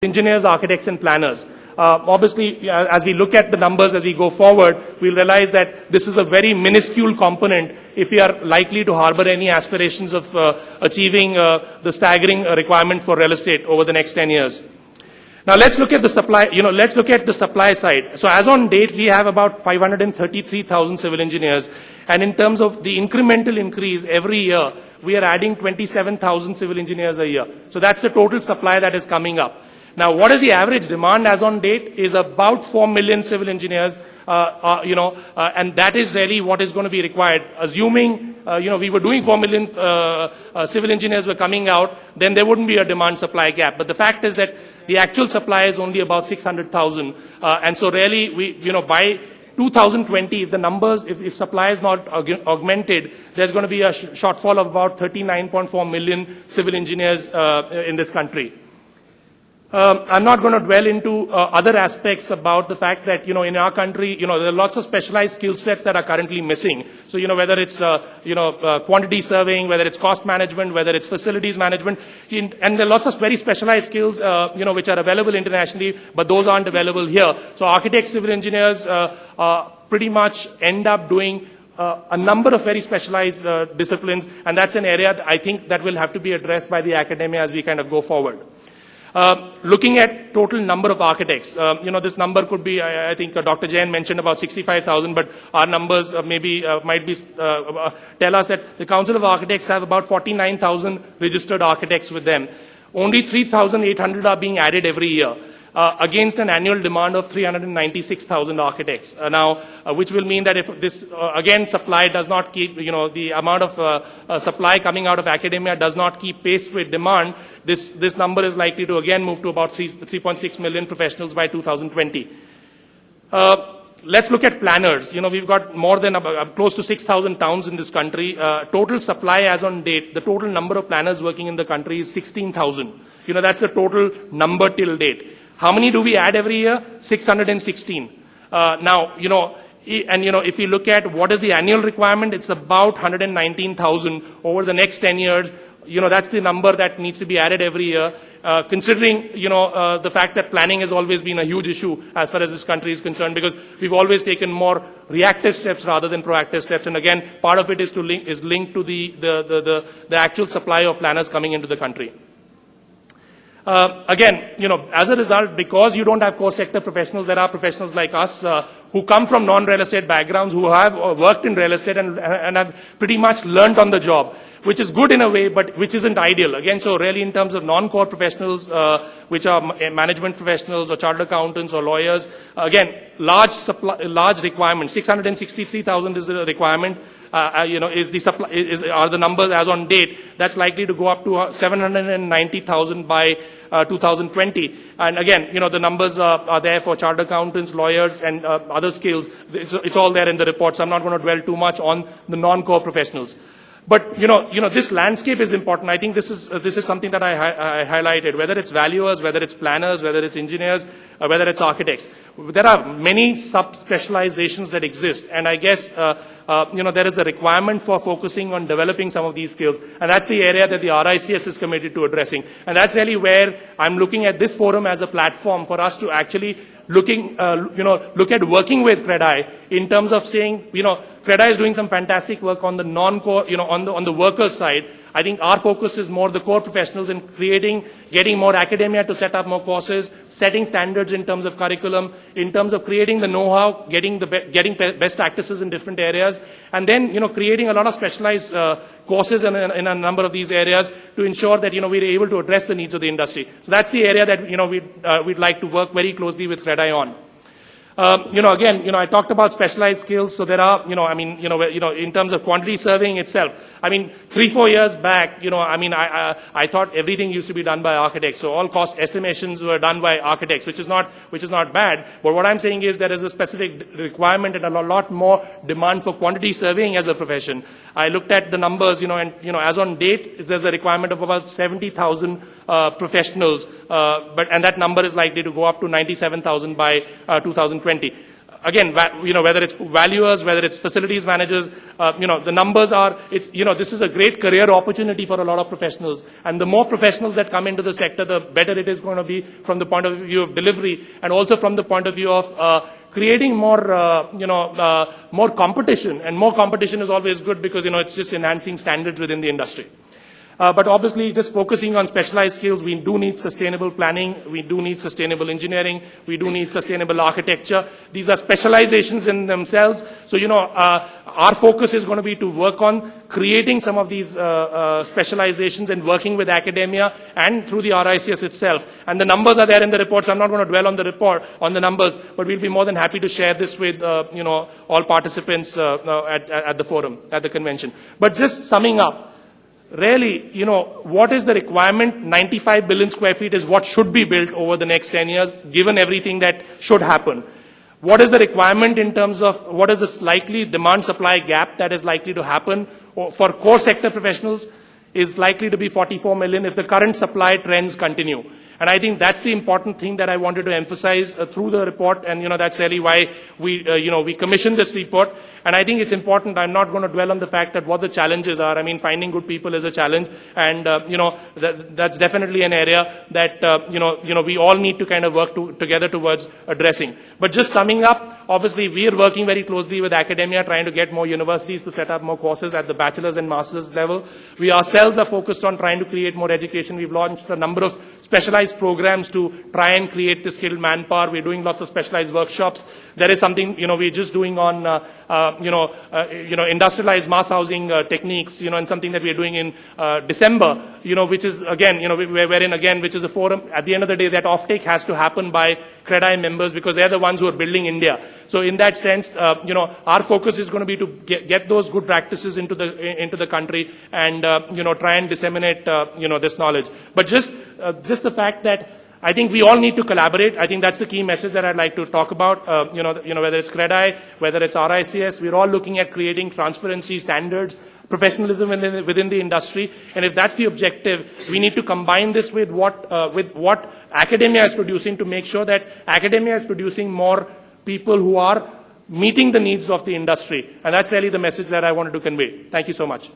engineers, architects, and planners. Obviously, as we look at the numbers as we go forward, we'll realize that this is a very minuscule component if we are likely to harbor any aspirations of achieving the staggering requirement for real estate over the next 10 years. Now let's look at the supply, let's look at the supply side. So as on date, we have about 533,000 civil engineers. And in terms of the incremental increase every year, we are adding 27,000 civil engineers a year. So that's the total supply that is coming up. Now, what is the average demand as on date is about 4 million civil engineers, and that is really what is going to be required. Assuming, we were doing 4 million civil engineers were coming out, then there wouldn't be a demand-supply gap. But the fact is that the actual supply is only about 600,000. And so really, by 2020, if the numbers, if supply is not augmented, there's going to be a shortfall of about 39.4 million civil engineers in this country. I'm not going to dwell into other aspects about the fact that, in our country, there are lots of specialized skill sets that are currently missing. So, whether it's, quantity surveying, whether it's cost management, whether it's facilities management, and there are lots of very specialized skills, which are available internationally, but those aren't available here. So architects, civil engineers pretty much end up doing a number of very specialized disciplines, and that's an area that I think that will have to be addressed by the academia as we kind of go forward. Looking at total number of architects, this number could be, I think Dr. Jain mentioned about 65,000, but our numbers might be, tell us that the Council of Architects have about 49,000 registered architects with them. Only 3,800 are being added every year. Against an annual demand of 396,000 architects. Which will mean that if this, again, supply does not keep, the amount of supply coming out of academia does not keep pace with demand, this number is likely to again move to about 3.6 million professionals by 2020. Let's look at planners. We've got more than close to 6,000 towns in this country. Total supply as on date, the total number of planners working in the country is 16,000. That's the total number till date. How many do we add every year? 616. If we look at what is the annual requirement, it's about 119,000 over the next 10 years. That's the number that needs to be added every year, considering, the fact that planning has always been a huge issue as far as this country is concerned, because we've always taken more reactive steps rather than proactive steps. And again, part of it is linked to the actual supply of planners coming into the country. As a result, because you don't have core sector professionals, there are professionals like us who come from non-real estate backgrounds, who have worked in real estate and have pretty much learned on the job, which is good in a way, but which isn't ideal. Again, so really in terms of non-core professionals, which are management professionals or chartered accountants or lawyers, again, large requirement. 663,000 is the requirement. Are the numbers as on date. That's likely to go up to 790,000 by 2020. And again, the numbers are there for chartered accountants, lawyers, and other skills. It's all there in the report, so I'm not going to dwell too much on the non-core professionals. But, this landscape is important. I think this is something that I highlighted, whether it's valuers, whether it's planners, whether it's engineers, whether it's architects. There are many sub-specializations that exist, and I guess, there is a requirement for focusing on developing some of these skills, and that's the area that the RICS is committed to addressing. And that's really where I'm looking at this forum as a platform for us to actually look at working with CREDAI in terms of saying, CREDAI is doing some fantastic work on the non-core, on the workers side. I think our focus is more the core professionals in getting more academia to set up more courses, setting standards in terms of curriculum, in terms of creating the know-how, getting best practices in different areas, and then, creating a lot of specialized courses in a number of these areas to ensure that, we're able to address the needs of the industry. So that's the area that, we'd like to work very closely with CREDAI on. I talked about specialized skills. So there are, in terms of quantity surveying itself, 3-4 years back, I thought everything used to be done by architects. So all cost estimations were done by architects, which is not bad. But what I'm saying is there is a specific requirement and a lot more demand for quantity surveying as a profession. I looked at the numbers, as on date, there's a requirement of about 70,000 professionals, and that number is likely to go up to 97,000 by 2020. again, whether it's valuers, whether it's facilities managers, the numbers are, this is a great career opportunity for a lot of professionals. And the more professionals that come into the sector, the better it is going to be from the point of view of delivery and also from the point of view of creating more, more competition. And more competition is always good because, it's just enhancing standards within the industry. But obviously, just focusing on specialized skills, we do need sustainable planning, we do need sustainable engineering, we do need sustainable architecture. These are specializations in themselves. So, our focus is going to be to work on creating some of these specializations and working with academia and through the RICS itself. And the numbers are there in the report, so I'm not going to dwell on the report, on the numbers, but we'll be more than happy to share this with, all participants at the forum, at the convention. But just summing up, really, what is the requirement? 95 billion square feet is what should be built over the next 10 years, given everything that should happen. What is the requirement in terms of what is the likely demand-supply gap that is likely to happen for core sector professionals is likely to be 44 million if the current supply trends continue. And I think that's the important thing that I wanted to emphasize through the report. And, that's really why we commissioned this report. And I think it's important. I'm not going to dwell on the fact that what the challenges are. I mean, finding good people is a challenge. And, that's definitely an area that, we all need to kind of work together towards addressing. But just summing up, obviously, we are working very closely with academia, trying to get more universities to set up more courses at the bachelor's and master's level. We ourselves are focused on trying to create more education. We've launched a number of specialized programs to try and create the skilled manpower. We're doing lots of specialized workshops. There is something, we're just doing on, industrialized mass housing techniques, and something that we're doing in December, which is, again, wherein, again, which is a forum. At the end of the day, that offtake has to happen by CREDI members because they're the ones who are building India. So in that sense, our focus is going to be to get those good practices into the country and, try and disseminate, this knowledge. But just the fact that I think we all need to collaborate. I think that's the key message that I'd like to talk about. Whether it's CREDI, whether it's RICS, we're all looking at creating transparency, standards, professionalism within the industry. And if that's the objective, we need to combine this with what academia is producing to make sure that academia is producing more people who are meeting the needs of the industry. And that's really the message that I wanted to convey. Thank you so much.